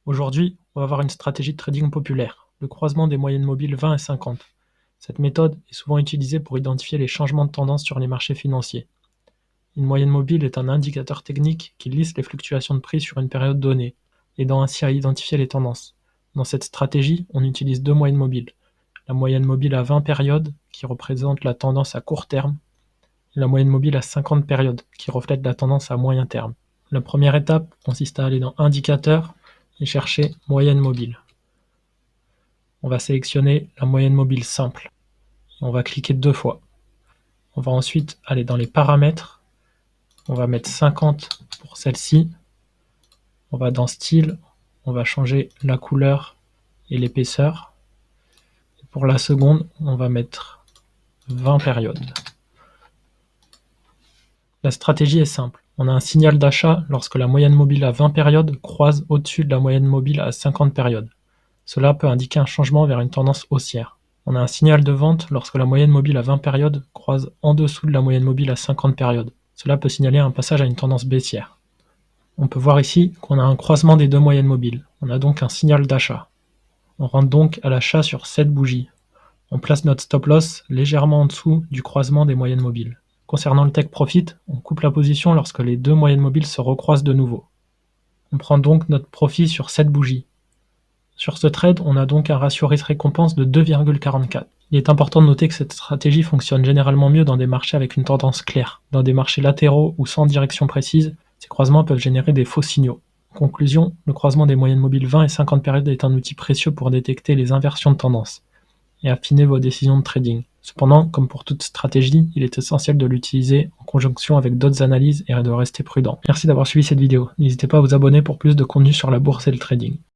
Aujourd'hui, on va voir une stratégie de trading populaire, le croisement des moyennes mobiles 20 et 50. Cette méthode est souvent utilisée pour identifier les changements de tendance sur les marchés financiers. Une moyenne mobile est un indicateur technique qui liste les fluctuations de prix sur une période donnée, aidant ainsi à identifier les tendances. Dans cette stratégie, on utilise deux moyennes mobiles. La moyenne mobile à 20 périodes, qui représente la tendance à court terme, et la moyenne mobile à 50 périodes, qui reflète la tendance à moyen terme. La première étape consiste à aller dans Indicateurs et chercher Moyenne mobile. On va sélectionner la moyenne mobile simple. On va cliquer 2 fois. On va ensuite aller dans les paramètres. On va mettre 50 pour celle-ci. On va dans Style. On va changer la couleur et l'épaisseur. Pour la seconde, on va mettre 20 périodes. La stratégie est simple. On a un signal d'achat lorsque la moyenne mobile à 20 périodes croise au-dessus de la moyenne mobile à 50 périodes. Cela peut indiquer un changement vers une tendance haussière. On a un signal de vente lorsque la moyenne mobile à 20 périodes croise en dessous de la moyenne mobile à 50 périodes. Cela peut signaler un passage à une tendance baissière. On peut voir ici qu'on a un croisement des deux moyennes mobiles. On a donc un signal d'achat. On rentre donc à l'achat sur cette bougie. On place notre stop loss légèrement en dessous du croisement des moyennes mobiles. Concernant le take profit, on coupe la position lorsque les deux moyennes mobiles se recroisent de nouveau. On prend donc notre profit sur cette bougie. Sur ce trade, on a donc un ratio risque-récompense de 2,44. Il est important de noter que cette stratégie fonctionne généralement mieux dans des marchés avec une tendance claire. Dans des marchés latéraux ou sans direction précise, ces croisements peuvent générer des faux signaux. En conclusion, le croisement des moyennes mobiles 20 et 50 périodes est un outil précieux pour détecter les inversions de tendance et affiner vos décisions de trading. Cependant, comme pour toute stratégie, il est essentiel de l'utiliser en conjonction avec d'autres analyses et de rester prudent. Merci d'avoir suivi cette vidéo. N'hésitez pas à vous abonner pour plus de contenu sur la bourse et le trading.